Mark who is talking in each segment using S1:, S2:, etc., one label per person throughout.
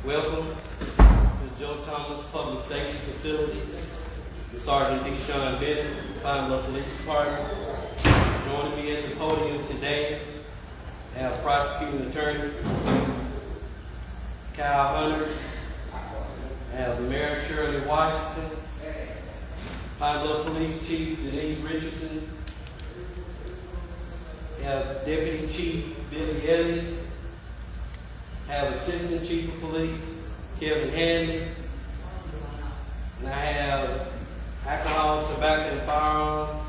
S1: Welcome to the Joe Thomas Public Safety Facility with Sergeant Vaniya Bennett, Pine Bluff Police Department. Joining me at the podium today, I have Prosecuting Attorney Hunter, I have Shirley, Pine Bluff Police Chief Denise Richardson, I have Deputy Chief Vaniya, I have Assistant Chief of Police Kevin Hanley, and I have Alcohol, Tobacco, and Firearms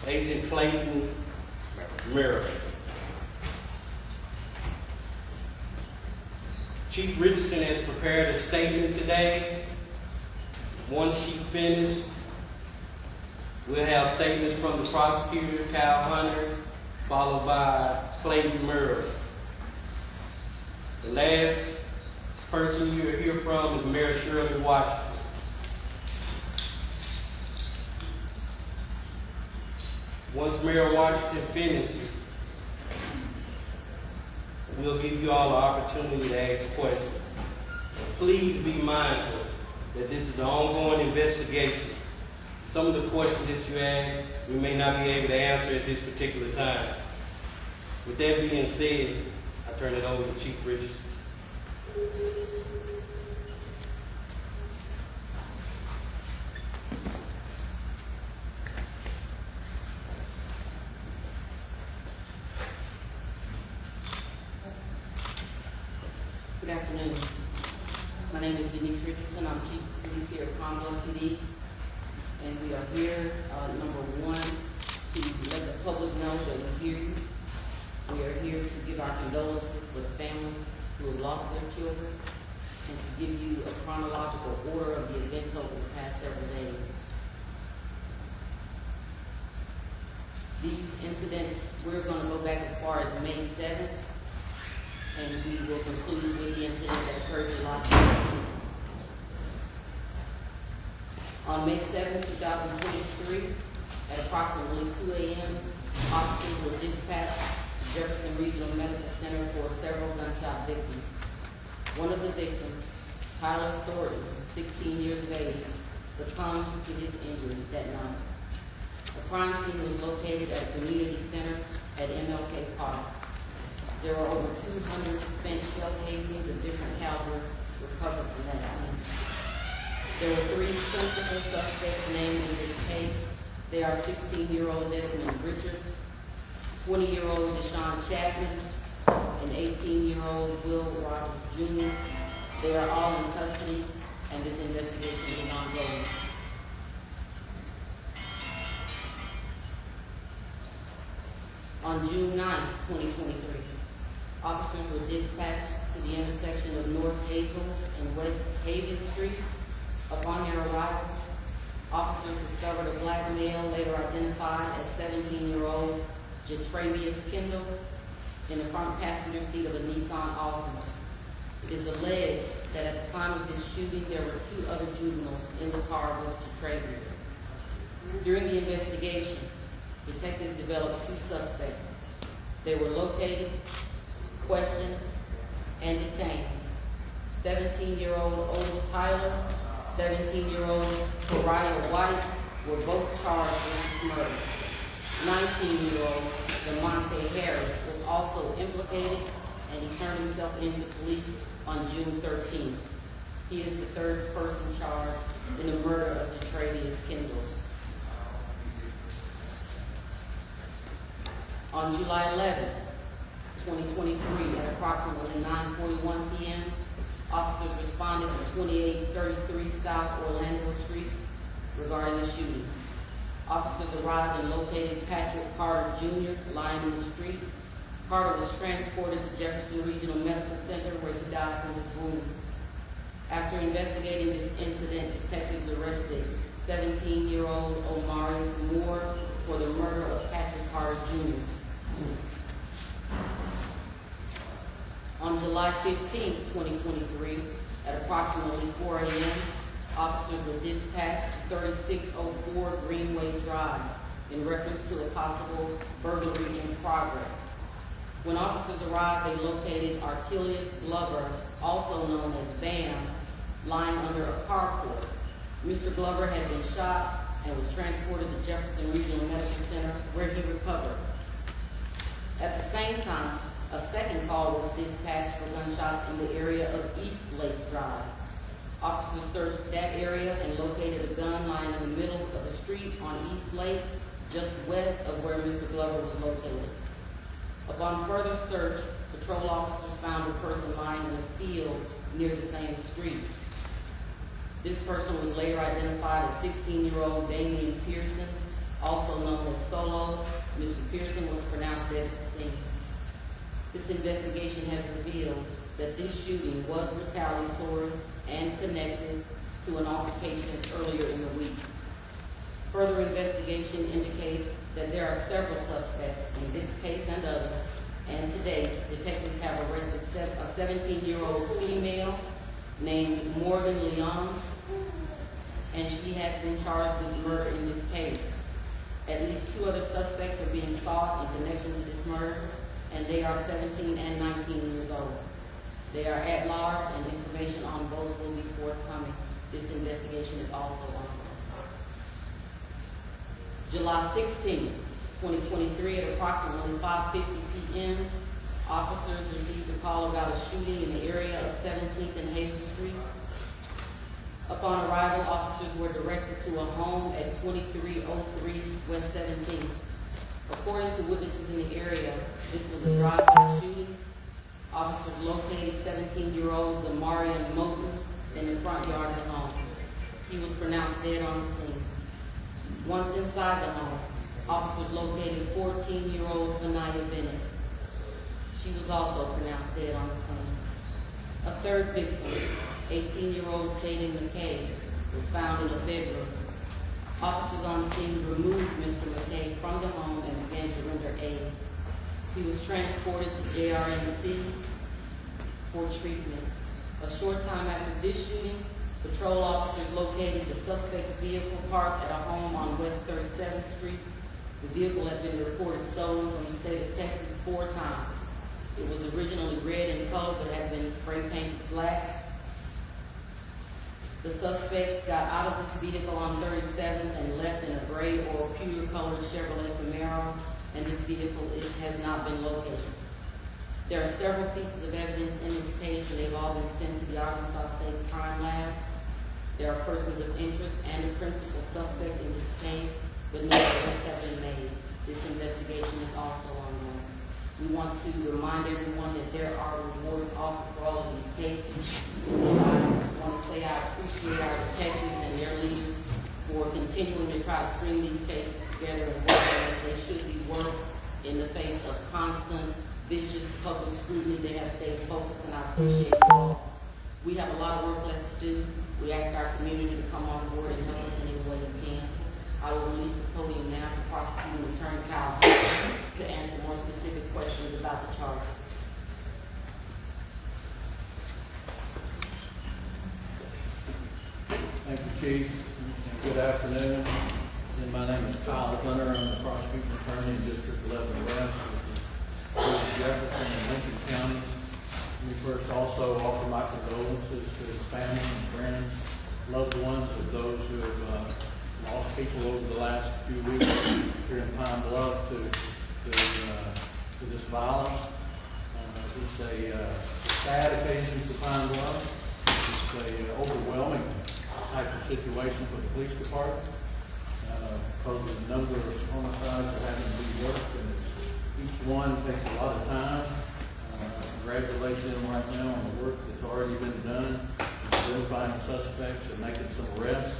S1: Agent Clayton Murray. Chief Richardson has prepared a statement today. Once she's finished, we'll have statements from the prosecutor, Hunter, followed by Clayton Murray. The last person you'll hear from is Mayor Shirley Washington. Once Mayor Washington finishes, we'll give you all the opportunity to ask questions. Please be mindful that this is an ongoing investigation. Some of the questions that you ask, we may not be able to answer at this particular time. With that being said, I turn it over to Chief Richardson.
S2: Good afternoon. My name is Denise Richardson. I'm Chief of Police here at Pine Bluff PD. And we are here, number one, to let the public know that we hear you. We are here to give our condolences for the families who have lost their children and to give you a chronological order of the events over the past several days. These incidents, we're going to go back as far as May 7th, and we will conclude with the incident that occurred July 17th. On May 7, 2023, at approximately 2 a.m., officers were dispatched to Jefferson Regional Medical Center for several gunshot victims. One of the victims, Tyler Thornton, 16 years of age, succumbed to his injuries that night. The crime scene was located at a community center at MLK Park. There were over 200 spent shell casings of different calibers recovered from that scene. There were 3 principal suspects named in this case. They are 16-year-old Damien Pierson, 20-year-old Deshaun Chapman, and 18-year-old Will Rogers Jr. They are all in custody, and this investigation is ongoing. On June 9, 2023, officers were dispatched to the intersection of North Hazel and West Haven Street. Upon their arrival, officers discovered a black male later identified as 17-year-old Jatravius Kendall in the front passenger seat of a Nissan Altima. It is alleged that at the time of this shooting, there were 2 other juveniles in the car with Jatravius. During the investigation, detectives developed 2 suspects. They were located, questioned, and detained. 17-year-old Otis Tyler, 17-year-old Pariah White were both charged with this murder. 19-year-old Lamonte Harris was also implicated, and he turned himself into police on June 13th. He is the 3rd person charged in the murder of Jatravius Kendall. On July 11th, 2023, at approximately 9:41 p.m., officers responded to 2833 South Orlando Street regarding the shooting. Officers arrived and located Patrick Carter Jr. lying in the street. Carter was transported to Jefferson Regional Medical Center where he died from his wounds. After investigating this incident, detectives arrested 17-year-old Omarius Moore for the murder of Patrick Carter Jr. On July 15, 2023, at approximately 4 a.m., officers were dispatched to 3604 Greenway Drive in reference to a possible burglary in progress. When officers arrived, they located Archelius Glover, also known as Bam, lying under a carport. Mr. Glover had been shot and was transported to Jefferson Regional Medical Center, where he recovered. At the same time, a second call was dispatched for gunshots in the area of East Lake Drive. Officers searched that area and located a gun lying in the middle of the street on East Lake, just west of where Mr. Glover was located. Upon further search, patrol officers found a person lying in a field near the same street. This person was later identified as 16-year-old Damien Pierson, also known as Solo. Mr. Pierson was pronounced dead at the scene. This investigation has revealed that this shooting was retaliatory and connected to an altercation earlier in the week. Further investigation indicates that there are several suspects in this case and others, and to date, detectives have arrested a 17-year-old female named Morgan Leon, and she has been charged with murder in this case. At least 2 other suspects are being sought in connection to this murder, and they are 17 and 19 years old. They are at large, and information on both will be forthcoming. This investigation is also ongoing. July 16, 2023, at approximately 5:50 p.m., officers received a call about a shooting in the area of 17th and Hazel Street. Upon arrival, officers were directed to a home at 2303 West 17th. According to witnesses in the area, this was a drive-by shooting. Officers located 17-year-old Zamarion Moten in the front yard of the home. He was pronounced dead on the scene. Once inside the home, officers located 14-year-old Vaniya Bennett. She was also pronounced dead on the scene. A third victim, 18-year-old Kaden McKay, was found in a bedroom. Officers on the scene removed Mr. McKay from the home and began to render aid. He was transported to JRNC for treatment. A short time after this shooting, patrol officers located the suspect vehicle parked at a home on West 37th Street. The vehicle had been reported stolen from the state of Texas 4 times. It was originally red in color but had been spray painted black. The suspects got out of this vehicle on 37th and left in a gray or pewter colored Chevrolet Camaro, and this vehicle has not been located. There are several pieces of evidence in this case, and they've all been sent to the Arkansas State Crime Lab. There are persons of interest and a principal suspect in this case, but no arrests have been made. This investigation is also ongoing. We want to remind everyone that there are rewards offered for all of these cases. And I want to say I appreciate our detectives and their leaders for continuing to try to string these cases together and work as they should be worked in the face of constant, vicious public scrutiny. They have stayed focused, and I appreciate you all. We have a lot of work left to do. We ask our community to come on board and help us in any way they can. I will release the podium now to Prosecuting Attorney Kyle to answer more specific questions about the charges.
S3: Thank you, Chief. And good afternoon. And my name is Kyle Hunter. I'm the prosecuting attorney in District 11 West, Jefferson and Lincoln County. Let me first also offer my condolences to his family and friends, loved ones of those who have lost people over the last few weeks here in Pine Bluff to this violence. It's a sad occasion for Pine Bluff. It's a overwhelming type of situation for the police department because of the number of homicides that are having to be worked, and each one takes a lot of time. I congratulate them right now on the work that's already been done, identifying suspects and making some arrests.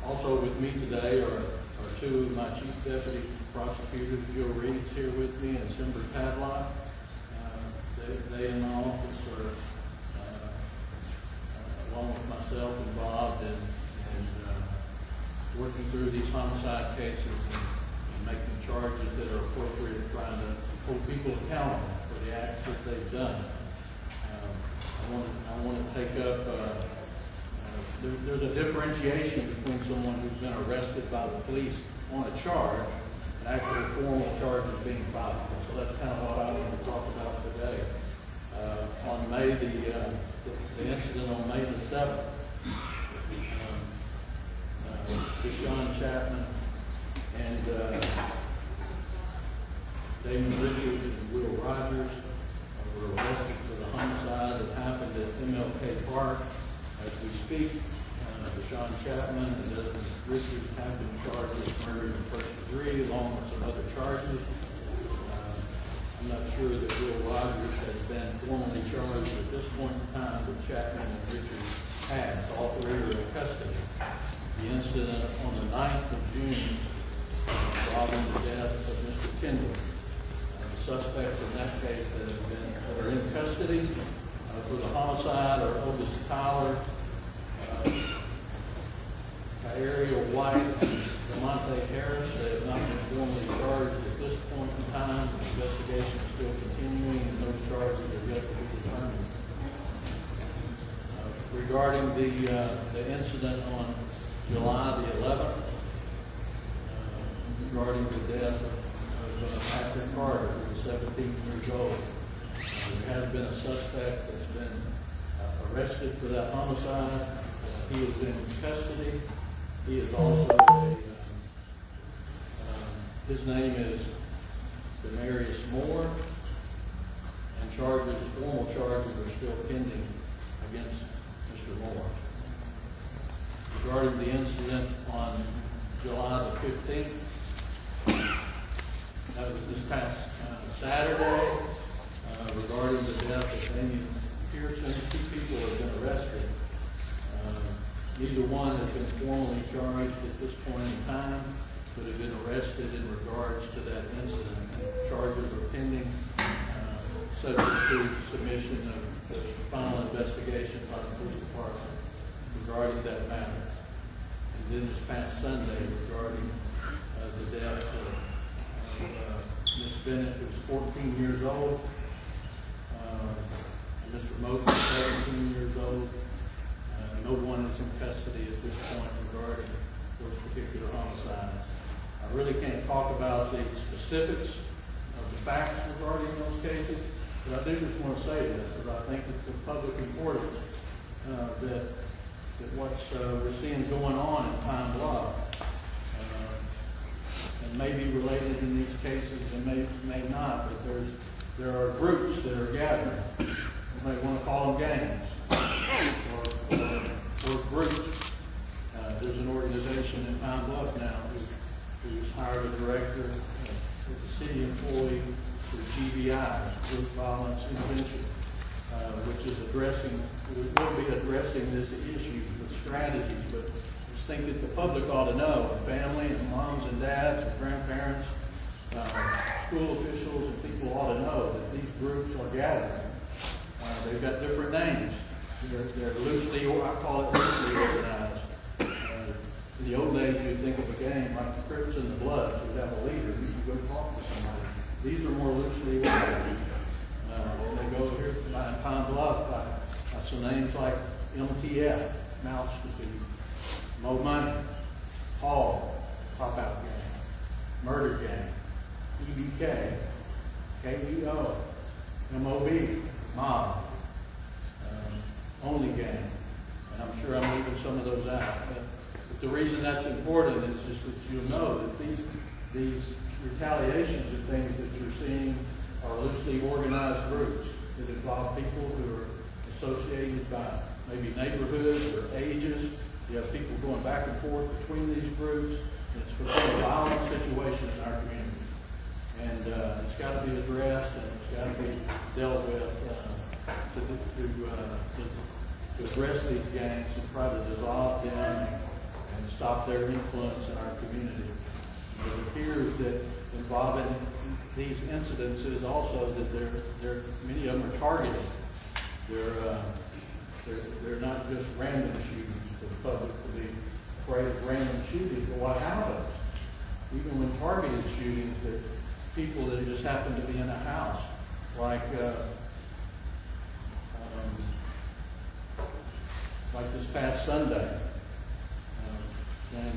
S3: Also with me today are 2 of my chief deputy prosecutors, Joe Reed's here with me, and Simber Tadlock. They in my office are, along with myself involved in working through these homicide cases and making charges that are appropriate, trying to hold people accountable for the acts that they've done. I want to take up, there's a differentiation between someone who's been arrested by the police on a charge actual formal charges being filed. So that's kind of what I want to talk about today. On May, the incident on May the 7th, Deshaun Chapman and Damien Richardson and Will Rogers were arrested for the homicide that happened at MLK Park. As we speak, Deshaun Chapman and Desmond Richards have been charged with murder in the first degree, along with some other charges. I'm not sure that Will Rogers has been formally charged at this point in time, but Chapman and Richards have. All three are in custody. The incident on the 9th of June involving the death of Mr. Kendall. The suspects in that case that are in custody for the homicide are Otis Tyler, Ariel White, Demonte Harris. They have not been formally charged at this point in time. The investigation is still continuing, and those charges are yet to be determined. Regarding the incident on July the 11th, regarding the death of Patrick Carter, who was 17 years old. There has been a suspect that's been arrested for that homicide. He is in custody. He is also his name is Demarius Moore, and formal charges are still pending against Mr. Moore. Regarding the incident on July the 15th, that was this past Saturday, regarding the death of Damien Pierson. 2 people have been arrested. Neither one has been formally charged at this point in time, but have been arrested in regards to that incident. Charges are pending, subject to submission of the final investigation by the police department regarding that matter. And then this past Sunday, regarding the death of Miss Bennett, who was 14 years old, Mr. Moten, 17 years old. No one is in custody at this point regarding those particular homicides. I really can't talk about the specifics of the facts regarding those cases, but I do just want to say this, because I think it's of public importance that what's we're seeing going on in Pine Bluff, and may be related in these cases and may not, but there are groups that are gathering. You might want to call them gangs or groups. There's an organization in Pine Bluff now who's hired a director with a city employee for GVI, Group Violence Intervention, which is will be addressing this issue with strategies, but just think that the public ought to know, and family and moms and dads and grandparents, school officials and people ought to know that these groups are gathering. They've got different names. They're loosely, or I call it loosely organized. In the old days, you'd think of a gang like the Crips and the Bloods. You'd have a leader. You go talk to somebody. These are more loosely organized. They go here by Pine Bluff by some names like MTF, Mouse to Feed, Mo Money, Hall, Pop Out Gang, Murder Gang, EBK, KEO, MOB, Mob, Only Gang, and I'm sure I'm leaving some of those out. But the reason that's important is just that you'll know that these retaliations and things that you're seeing are loosely organized groups that involve people who are associated by maybe neighborhoods or ages. You have people going back and forth between these groups. It's become a violent situation in our community. And it's got to be addressed, and it's got to be dealt with to address these gangs and try to dissolve them and stop their influence in our community. It appears that involving these incidences also that many of them are targeted. They're not just random shootings for the public to be afraid of random shootings, but what happens? Even when targeted shootings, that people that just happen to be in a house, like this past Sunday, when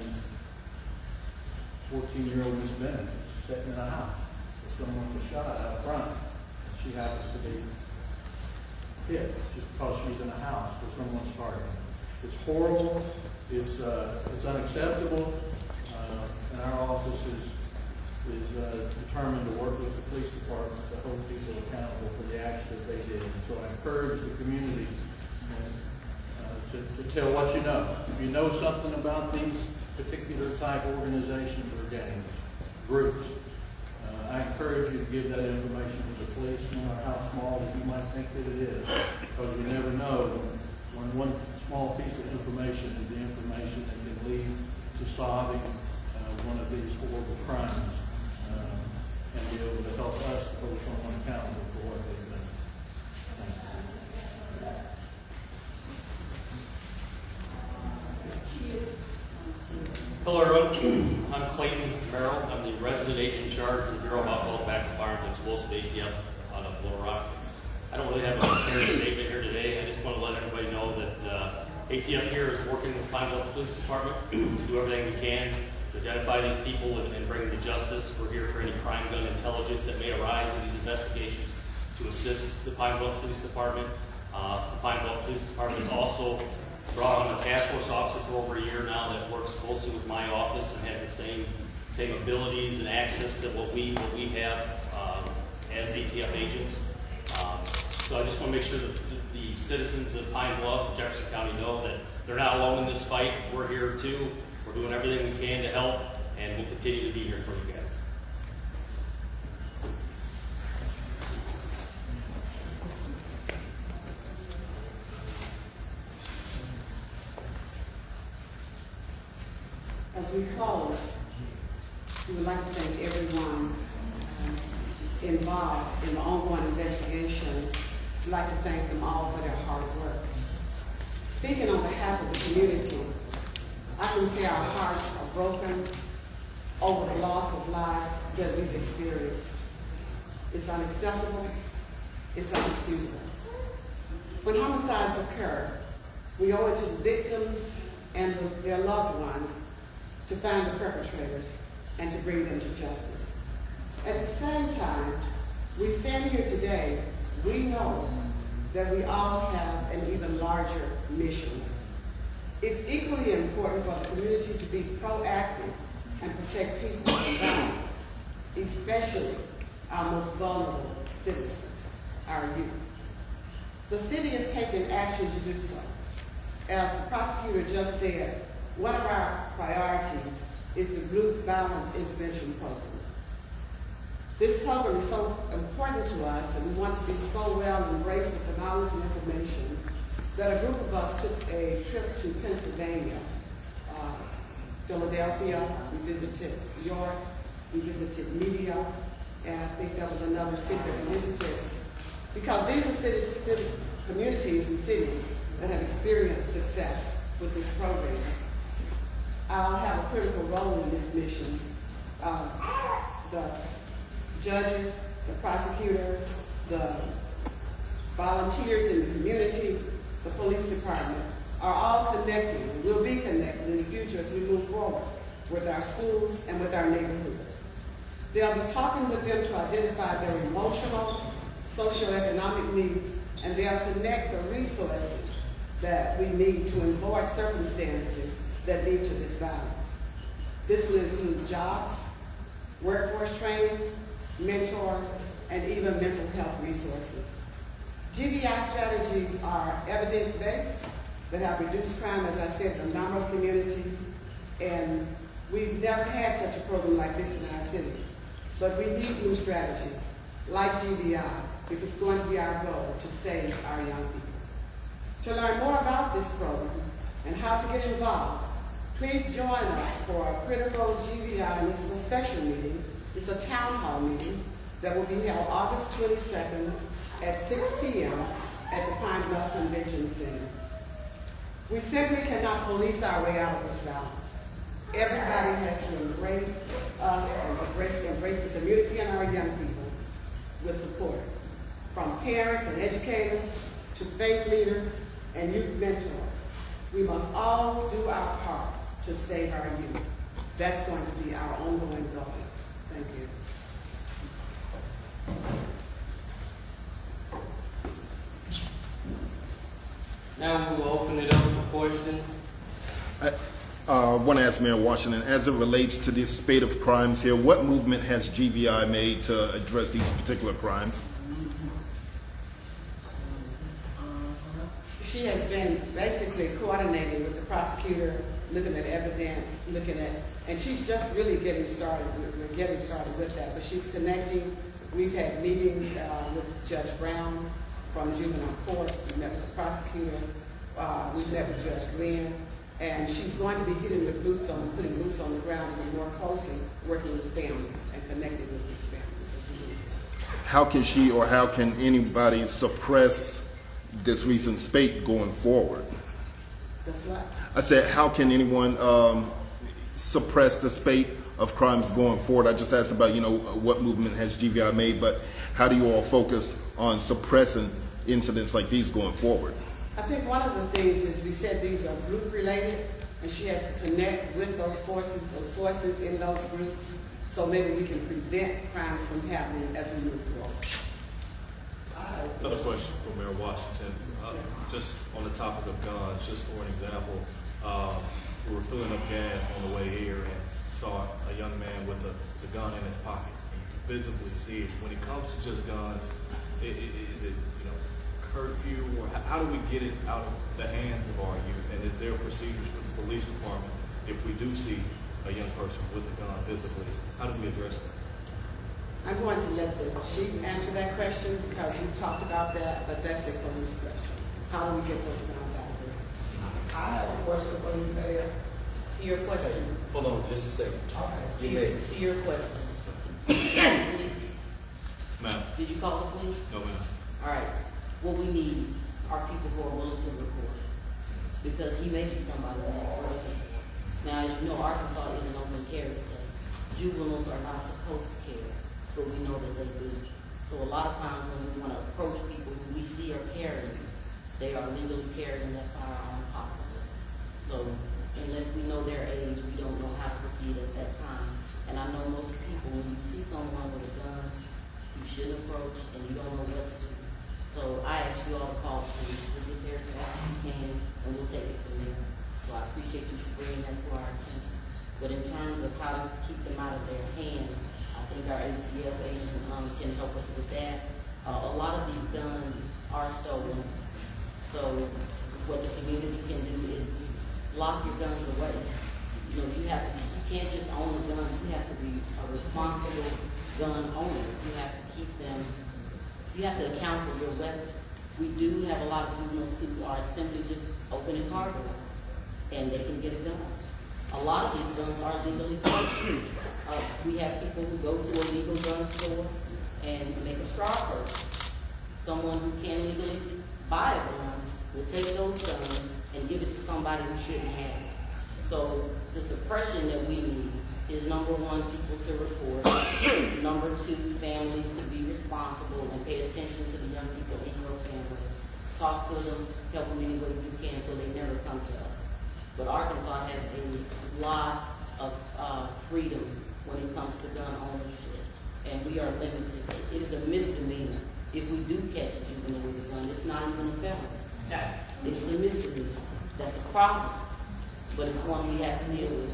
S3: 14-year-old Miss Bennett sitting in a house. Someone was shot out front, and she happens to be hit just because she's in a house where someone's targeting. It's horrible. It's unacceptable. And our office is determined to work with the police department to hold people accountable for the acts that they did. And so I encourage the community to tell what you know. If you know something about these particular type organizations or gangs, groups, I encourage you to give that information to the police, no matter how small that you might think that it is, because you never know when one small piece of information is the information that can lead to solving one of these horrible crimes and be able to help us hold someone accountable for what they've done.
S4: Hello everyone, I'm Clayton Merrill. I'm the resident agent in charge of the Bureau of Alcohol, Tobacco, Firearms and Explosives, ATF, out of Little Rock. I don't really have a prepared statement here today. I just want to let everybody know that ATF here is working with Pine Bluff Police Department to do everything we can to identify these people and bring them to justice. We're here for any crime gun intelligence that may arise in these investigations to assist the Pine Bluff Police Department. The Pine Bluff Police Department is also brought on a task force officer for over a year now that works closely with my office and has the same abilities and access to what we have as ATF agents. So I just want to make sure that the citizens of Pine Bluff and Jefferson County know that they're not alone in this fight. We're here too. We're doing everything we can to help, and we'll continue to be here for you guys.
S5: As we close, we would like to thank everyone involved in the ongoing investigations. We'd like to thank them all for their hard work. Speaking on behalf of the community, I can say our hearts are broken over the loss of lives that we've experienced. It's unacceptable. It's inexcusable. When homicides occur, we owe it to the victims and their loved ones to find the perpetrators and to bring them to justice. At the same time, we stand here today, we know that we all have an even larger mission. It's equally important for the community to be proactive and protect people from violence, especially our most vulnerable citizens, our youth. The city is taking action to do so. As the prosecutor just said, one of our priorities is the Group Violence Intervention Program. This program is so important to us, and we want to be so well embraced with the knowledge and information that a group of us took a trip to Pennsylvania, Philadelphia, we visited New York, we visited Media, and I think there was another city that we visited, because these are cities, communities and cities that have experienced success with this program. I'll have a critical role in this mission. The judges, the prosecutor, the volunteers in the community, the police department are all connected, and will be connected in the future as we move forward with our schools and with our neighborhoods. They'll be talking with them to identify their emotional, socioeconomic needs, and they'll connect the resources that we need to avoid circumstances that lead to this violence. This will include jobs, workforce training, mentors, and even mental health resources. GVI strategies are evidence-based that have reduced crime, as I said, in a number of communities, and we've never had such a program like this in our city. But we need new strategies like GVI if it's going to be our goal to save our young people. To learn more about this program and how to get involved, please join us for a critical GVI, and this is a special meeting. It's a town hall meeting that will be held August 22nd at 6 p.m. at the Pine Bluff Convention Center. We simply cannot police our way out of this violence. Everybody has to embrace us and embrace the community and our young people with support, from parents and educators to faith leaders and youth mentors. We must all do our part to save our youth. That's going to be our ongoing goal. Thank you.
S1: Now we will open it up for questions.
S6: I want to ask Mayor Washington, as it relates to this spate of crimes here, what movement has GBI made to address these particular crimes?
S5: She has been basically coordinating with the prosecutor, looking at evidence, and she's just really getting started. We're getting started with that, but she's connecting. We've had meetings with Judge Brown from juvenile court. We met with the prosecutor. We met with Judge Glenn. And she's going to be putting boots on the ground and more closely working with families and connecting with these families as we need.
S6: How can she or how can anybody suppress this recent spate going forward?
S5: That's right.
S6: I said, how can anyone suppress the spate of crimes going forward? I just asked about, what movement has GBI made, but how do you all focus on suppressing incidents like these going forward?
S5: I think one of the things is we said these are group related, and she has to connect with those forces, those sources in those groups, so maybe we can prevent crimes from happening as we move forward.
S7: Another question for Mayor Washington. Just on the topic of guns, just for an example, we were filling up gas on the way here and saw a young man with the gun in his pocket. And you can visibly see it. When it comes to just guns, is it curfew, or how do we get it out of the hands of our youth? And is there procedures for the police department if we do see a young person with a gun visibly? How do we address that?
S5: I'm going to let the chief answer that question because we talked about that, but that's a police question. How do we get those guns out of there?
S8: I have a question for you, Mayor.
S2: To your question,
S1: Hold on just a second.
S8: Okay.
S2: to your question. Police,
S7: Ma'am?
S2: did you call the police?
S7: No, ma'am.
S2: All right, what we need are people who are willing to report, because he may be somebody that will. Now, as you know, Arkansas is an open carry state. Juveniles are not supposed to carry, but we know that they do. So a lot of times when we want to approach people who we see are carrying, they are legally carrying that firearm possibly. So unless we know their age, we don't know how to proceed at that time. And I know most people, when you see someone with a gun, you should approach and you don't know what to do. So I ask you all to call the police. We'll get there as fast as we can, and we'll take it from there. So I appreciate you for bringing that to our attention. But in terms of how to keep them out of their hand, I think our ATF agent can help us with that. A lot of these guns are stolen. So what the community can do is lock your guns away. You can't just own a gun. You have to be a responsible gun owner. You have to keep them. You have to account for your weapons. We do have a lot of juveniles who are simply just opening car doors, and they can get a gun. A lot of these guns are legally purchased. We have people who go to a legal gun store and make a straw purchase. Someone who can legally buy a gun will take those guns and give it to somebody who shouldn't have it. So the suppression that we need is number one, people to report. Number two, families to be responsible and pay attention to the young people in your family. Talk to them, help them any way you can so they never come to us. But Arkansas has a lot of freedom when it comes to gun ownership, and we are limited. It is a misdemeanor if we do catch a juvenile with a gun. It's not even a felony. It's a misdemeanor. That's a problem, but it's one we have to deal with.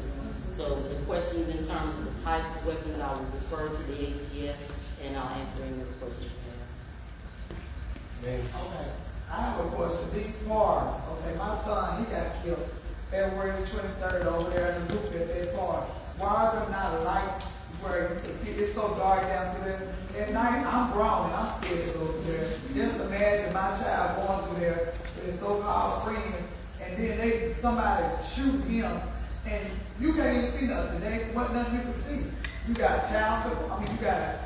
S2: So the questions in terms of the types of weapons, I will refer to the ATF, and I'll answer any of the questions you have.
S8: Okay. I have a question. These parks, okay, my son, he got killed February 23rd over there in the loop at that park. Why are there not lights where you can see? It's so dark down through there. At night, I'm grown and I'm scared to go through there. Just imagine my child going through there with his so-called friend, and then somebody shoot him, and you can't even see nothing. There ain't nothing you can see. You got you got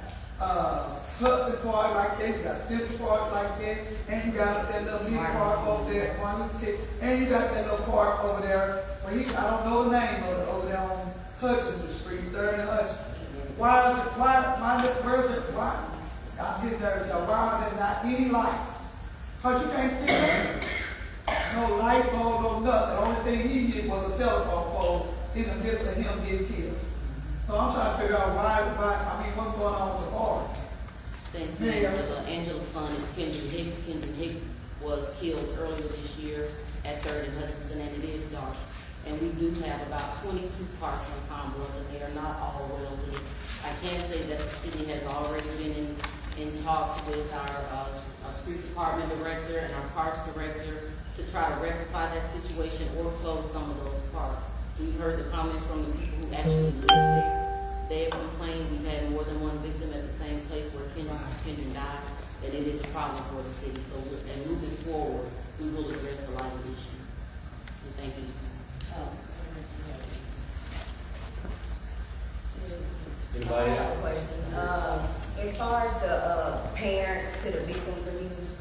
S8: Hudson Park like that, you got Central Park like that, and you got that little mini park over there, and you got that little park over there, where I don't know the name of it, over there on Hutchinson Street, 3rd and Hutchinson. Why, I'm getting nervous, y'all. Why are there not any lights? Because you can't see nothing. No light pole, no nothing. The only thing he did was a telephone pole in the midst of him getting killed. So I'm trying to figure out what's going on with the bar?
S2: Thank you,
S8: Yeah.
S2: Angela. Angela's son is Kendra Hicks. Kendra Hicks was killed earlier this year at 3rd and Hutchinson, and it is dark. And we do have about 22 parks on Pine Bluff, and they are not all well lit. I can say that the city has already been in talks with our street department director and our parks director to try to rectify that situation or close some of those parks. We've heard the comments from the people who actually live there. They have complained we've had more than one victim at the same place where Kendra died, and it is a problem for the city. So, and moving forward, we will address the lighting issue. So thank you.
S1: Anybody
S9: I have
S1: else?
S9: a question. As far as the parents to the victims of these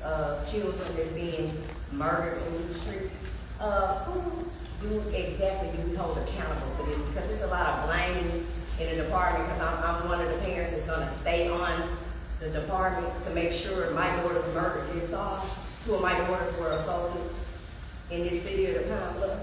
S9: children that's being murdered in these streets, who exactly do we hold accountable for this? Because there's a lot of blaming in the department, because I'm one of the parents that's gonna stay on the department to make sure my daughter's murder gets solved. 2 of my daughters were assaulted in this city of the Pine Bluff.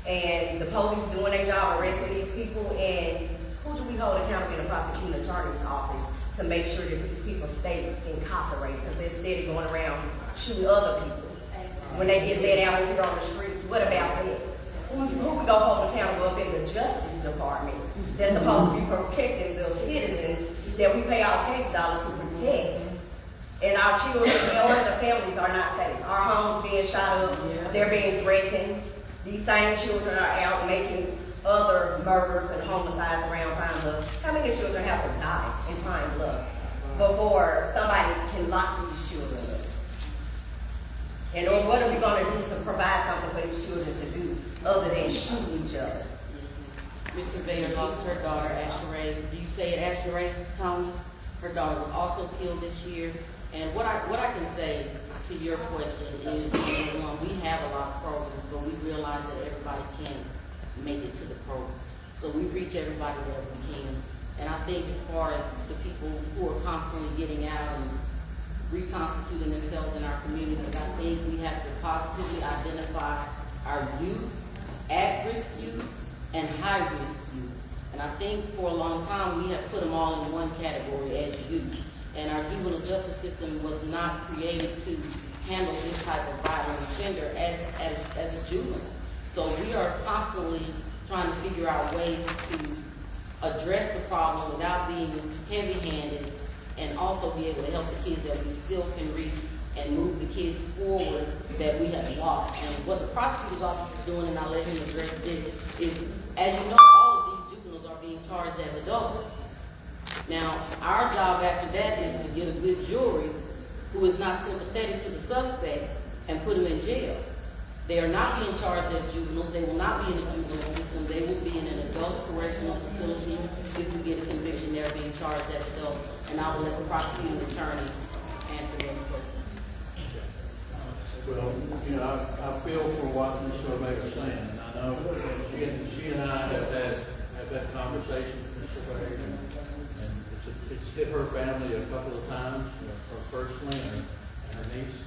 S9: And the police doing their job arresting these people, and who do we hold accountable in the prosecuting attorney's office to make sure that these people stay incarcerated? Because they're steady going around shooting other people. When they get let out here on the streets, what about that? Who we gonna hold accountable up in the Justice Department that's supposed to be protecting the citizens that we pay our tax dollars to protect? And our children, the families are not safe. Our homes being shot up, they're being threatened. These same children are out making other murders and homicides around Pine Bluff. How many children have to die in Pine Bluff before somebody can lock these children up? And or what are we gonna do to provide something for these children to do other than shoot each other?
S2: Ms. Surveyor lost her daughter, Asheray. Do you say it, Asheray Thomas? Her daughter was also killed this year. And what I can say to your question is, one, we have a lot of programs, but we realize that everybody can't make it to the program. So we reach everybody that we can. And I think as far as the people who are constantly getting out and reconstituting themselves in our communities, I think we have to positively identify our youth, at-risk youth, and high-risk youth. And I think for a long time, we have put them all in one category as youth. And our juvenile justice system was not created to handle this type of violent offender as a juvenile. So we are constantly trying to figure out ways to address the problem without being heavy-handed, and also be able to help the kids that we still can reach and move the kids forward that we have lost. And what the prosecutor's office is doing, and I'll let him address this, is, as you know, all of these juveniles are being charged as adults. Now, our job after that is to get a good jury who is not sympathetic to the suspect and put them in jail. They are not being charged as juveniles. They will not be in the juvenile system. They will be in an adult correctional facility. If we get a conviction, they're being charged as adults. And I will let the prosecuting attorney answer any questions.
S3: Well, you know, I feel for what Ms. Surveyor is saying, and I know she and I have had that conversation with Ms. Surveyor, and it's hit her family a couple of times, her personally, and her niece,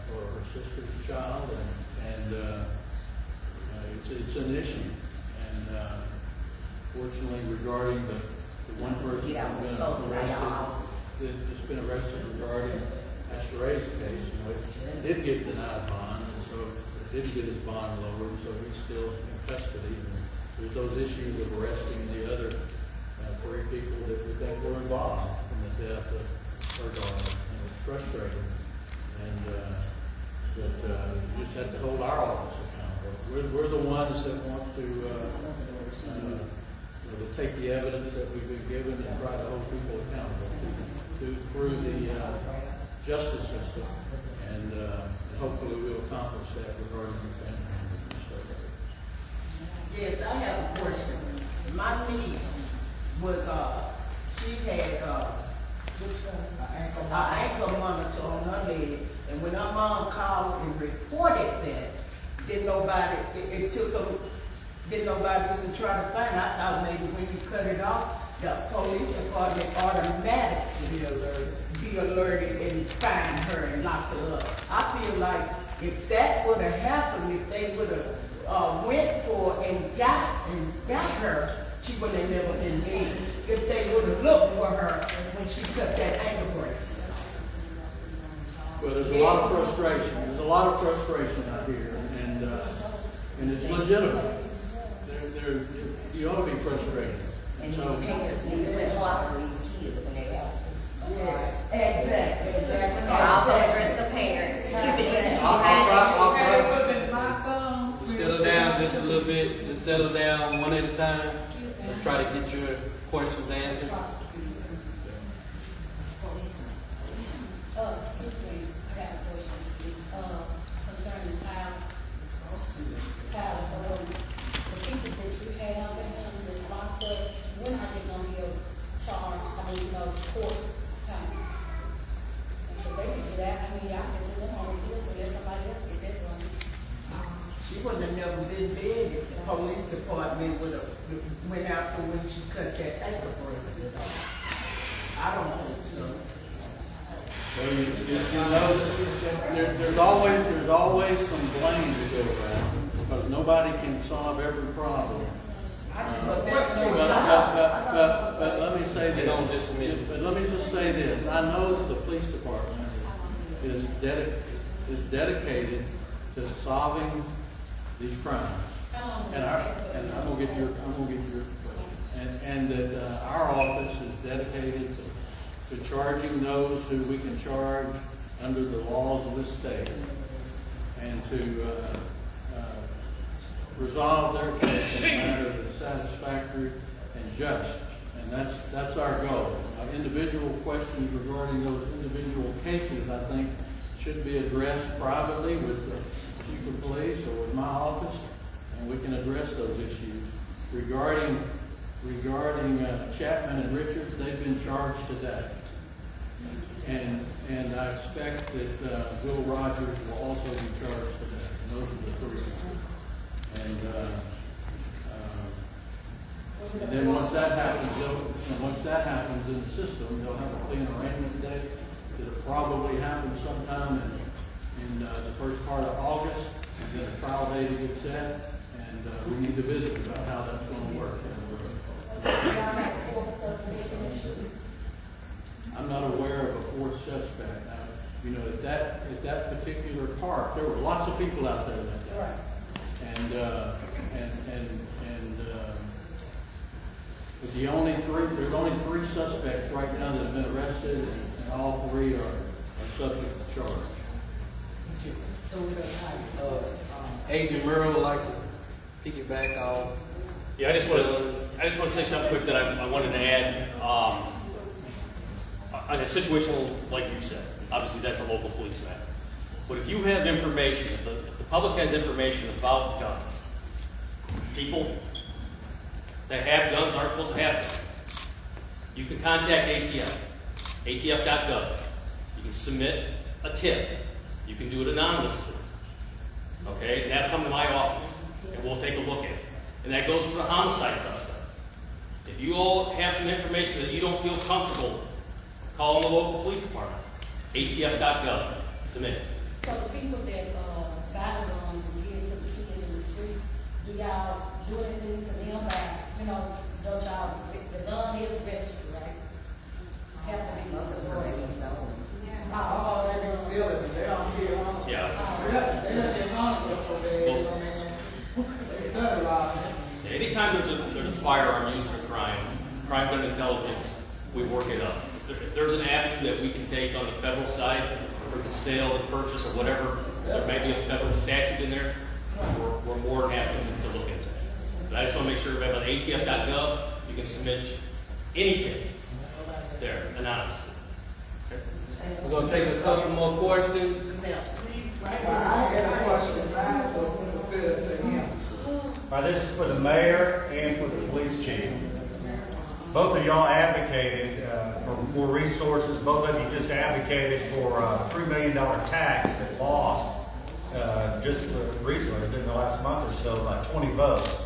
S3: for her sister's child, and it's an issue. And fortunately, regarding the one person that's been arrested regarding Asheray's case, you know, it did get denied bond, and so it didn't get his bond lowered, so he's still in custody. And there's those issues of arresting the other 3 people that we think were involved in the death of her daughter, and it's frustrating. And we just have to hold our office accountable. We're the ones that want to take the evidence that we've been given and try to hold people accountable through the justice system, and hopefully we'll accomplish that regarding the family members.
S10: Yes, I have a question. My niece was, she had, an ankle monitor on her leg, and when her mom called and reported that, didn't nobody even try to find it. I thought maybe when you cut it off, the police department automatically be alerted and find her and lock her up. I feel like if that would have happened, if they would have went for and got her, she would have never been dead if they would have looked for her when she cut that ankle bracelet.
S3: Well, there's a lot of frustration. There's a lot of frustration out here, and it's legitimate. You ought to be frustrated.
S9: And
S3: So,
S9: these parents need to block these kids when they ask.
S10: Exactly.
S9: Also address the parents, keep it easy
S3: I'll try.
S10: My son.
S1: Settle down just a little bit, just settle down one at a time. Let's try to get your questions answered.
S11: Excuse me, I got a question, concerning child, the people that you have and that's locked up, when are they gonna be charged, court time? And so they can do that, I can send them on the field, so let somebody else get that one.
S10: She would have never been dead if the police department would have went after when she cut that ankle bracelet off. I don't think so.
S3: well, there's always some blame to go around, because nobody can solve every problem. But let me say
S1: They don't
S3: this.
S1: dismiss.
S3: But let me just say this. I know that the police department is dedicated to solving these crimes. And I'm gonna get your question. And that our office is dedicated to charging those who we can charge under the laws of this state, and to resolve their case in a manner that's satisfactory and just. And that's our goal. Individual questions regarding those individual cases, I think, should be addressed privately with the chief of police or with my office, and we can address those issues. Regarding Chapman and Richards, they've been charged today. And I expect that Will Rogers will also be charged today. And those are the three. And then once that happens in the system, they'll have a clean arraignment date. It'll probably happen sometime in the first part of August, and then a trial date will get set, and we need to visit about how that's going to work. I'm not aware of a fourth suspect. Now, at that particular park, there were lots of people out there that day.
S11: Right.
S3: But there's only three suspects right now that have been arrested, and all three are subject to charge.
S1: Agent Merrill would like to piggyback off.
S4: Yeah, I just want to say something quick that I wanted to add. On a situation like you said, obviously that's a local police matter. But if you have information, if the public has information about guns, people that have guns aren't supposed to have guns, you can contact ATF, atf.gov. You can submit a tip. You can do it anonymously. Okay, and that'll come to my office, and we'll take a look at it. And that goes for the homicide suspects. If you all have some information that you don't feel comfortable, call the local police department, atf.gov, submit it.
S11: So the people that, battle guns and kids in the street, do y'all do anything to them by, don't y'all, the gun is registered, right? Have to be.
S8: They don't get on.
S4: Yeah.
S8: They don't get on
S4: Anytime there's a firearm used for crime gun intelligence, we work it up. If there's an avenue that we can take on the federal side for the sale, the purchase, or whatever, there may be a federal statute in there, we're more than happy to look at that. But I just want to make sure everybody on atf.gov, you can submit any tip there anonymously. Okay?
S1: We're going to take a couple more questions.
S8: I got a question. Mine was from the field to him.
S12: This is for the mayor and for the police chief. Both of y'all advocated for more resources. Both of you just advocated for a $3 million tax that lost just recently, within the last month or so, by 20 votes.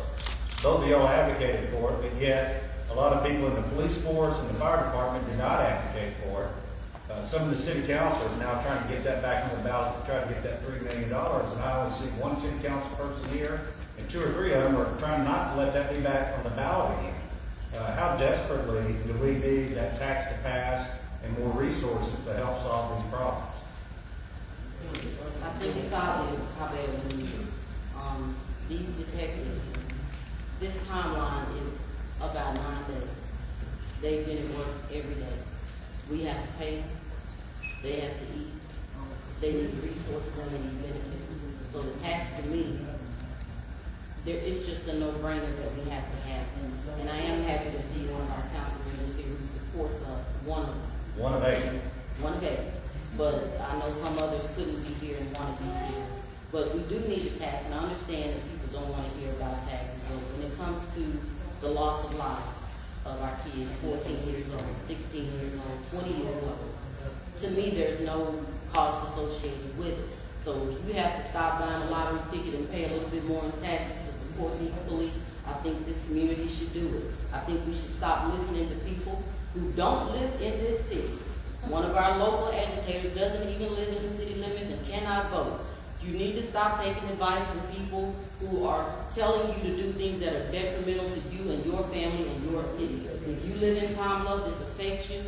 S12: Both of y'all advocated for it, but yet a lot of people in the police force and the fire department did not advocate for it. Some of the city councilors now trying to get that back on the ballot to try to get that $3 million. And I only see one city council person here, and 2 or 3 of them are trying not to let that be back on the ballot again. How desperately do we need that tax to pass and more resources to help solve these problems?
S2: I think it's obvious how bad we need it. These detectives, this timeline is about 9 days. They've been at work every day. We have to pay, they have to eat, they need resources and they need benefits. So the tax to me, it's just a no-brainer that we have to have. And I am happy to see one of our council members here who supports us, one of them.
S12: One of eight.
S2: One of eight. But I know some others couldn't be here and want to be here. But we do need a tax, and I understand that people don't want to hear about taxes. But when it comes to the loss of life of our kids, 14 years old, 16 years old, 20 years old, to me, there's no cost associated with it. So if you have to stop buying a lottery ticket and pay a little bit more in taxes to support these police, I think this community should do it. I think we should stop listening to people who don't live in this city. One of our local educators doesn't even live in the city limits and cannot vote. You need to stop taking advice from people who are telling you to do things that are detrimental to you and your family and your city. If you live in Pine Bluff, this affects you.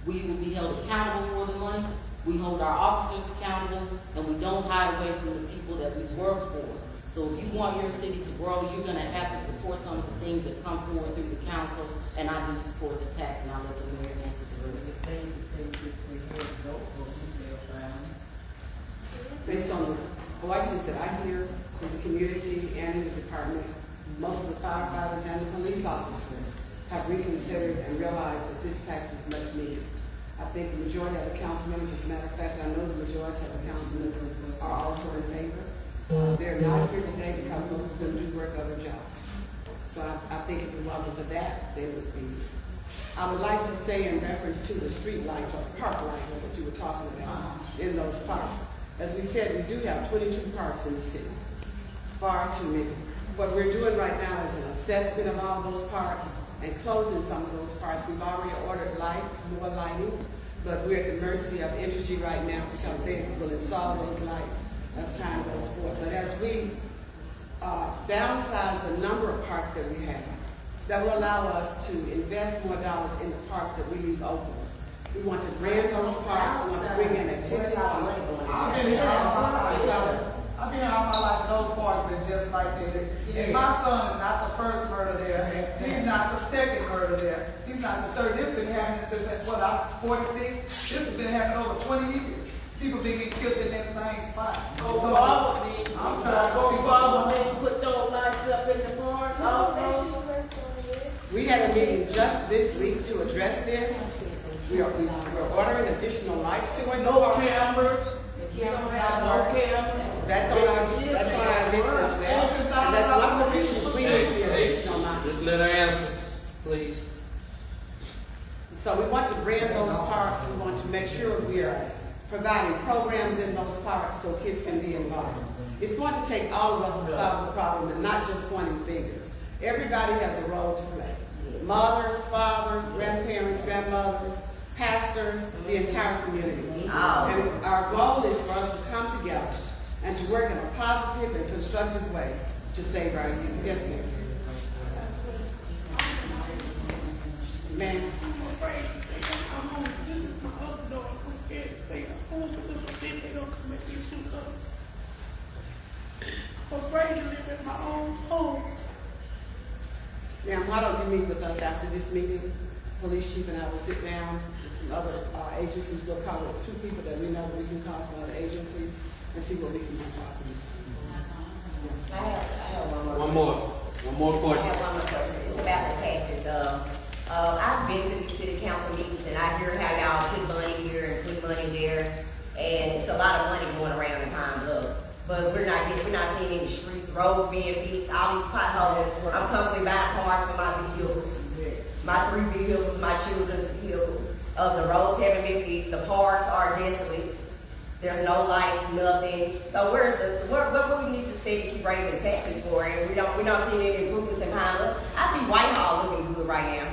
S2: We will be held accountable for the money. We hold our officers accountable, and we don't hide away from the people that we work for. So if you want your city to grow, you're going to have to support some of the things that come forward through the council, and I do support the tax, and I'll let the mayor answer the rest.
S5: Based on the voices that I hear in the community and in the department, most of the firefighters and the police officers have reconsidered and realized that this tax is much needed. I think the majority of the council members, as a matter of fact, I know the majority of the council members are also in favor. They're not here today because most of them do work other jobs. So I think if it wasn't for that, they would be. I would like to say in reference to the street lights or park lights that you were talking about in those parks. As we said, we do have 22 parks in the city, far too many. What we're doing right now is an assessment of all those parks and closing some of those parks. We've already ordered lights, more lighting, but we're at the mercy of Entergy right now because they will install those lights as time goes forward. But as we downsize the number of parks that we have, that will allow us to invest more dollars in the parks that we leave open. We want to brand those parks, we want to bring in activity.
S8: I've been here all my life, those parks been just like that. And my son is not the first murder there, he's not the second murder there, he's not the third. This has been happening since, what, I'm 46? This has been happening over 20 years. People been getting killed in that same spot.
S10: Go forward, me. I'm trying to go forward, man. Put those lights up in the park.
S5: We had a meeting just this week to address this. We're ordering additional lights to it.
S10: No cameras. No cameras.
S5: That's on our list as well. And that's one of the reasons we need the additional money.
S1: Just let her answer, please.
S5: So we want to brand those parks. We want to make sure we are providing programs in those parks so kids can be involved. It's going to take all of us to solve the problem and not just pointing fingers. Everybody has a role to play. Mothers, fathers, grandparents, grandmothers, pastors, the entire community. And our goal is for us to come together and to work in a positive and constructive way to save our youth. Yes, ma'am. Ma'am.
S13: I'm afraid to stay at home. This is my other daughter. I'm scared to stay at home because I think they're gonna come at me too tough. I'm afraid to live in my own home.
S5: Ma'am, why don't you meet with us after this meeting? Police chief and I will sit down with some other agencies. We'll call it 2 people that we know that we can call from other agencies and see what we can do talking.
S9: I have
S1: One more question.
S9: I have one more question. It's about the taxes. I've been to these city council meetings and I hear how y'all put money here and put money there, and it's a lot of money going around in Pine Bluff. But we're not seeing any streets, roads being fixed, all these potholes. I'm constantly buying parts for my vehicles, my 3 vehicles, my children's vehicles. The roads haven't been fixed, the parks are desolate. There's no lights, nothing. So what we need to say to keep raising taxes for? And we're not seeing any improvements in Pine Bluff. I see Whitehall looking good right now.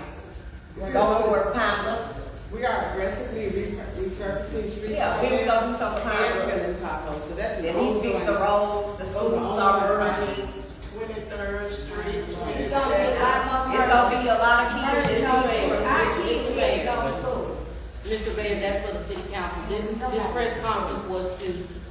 S9: Going for Pine Bluff.
S5: We are aggressively resurfacing streets.
S9: Yeah, we need to go do something for Pine Bluff.
S5: And potholes. So that's
S9: At least fix the roads, the schools are urgent.
S10: 23rd Street,
S9: It's gonna be a lot of kids
S2: Mr.
S9: that
S2: Mayor,
S9: can't go to school.
S2: Mr. Mayor, that's for the city council. This press conference was to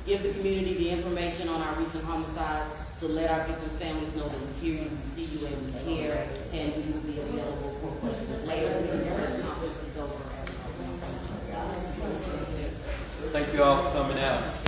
S2: give the community the information on our recent homicides, to let our victim families know that we hear you, we see you, and we hear, and we will be available for questions later. This press conference is over.
S1: Thank you all for coming out.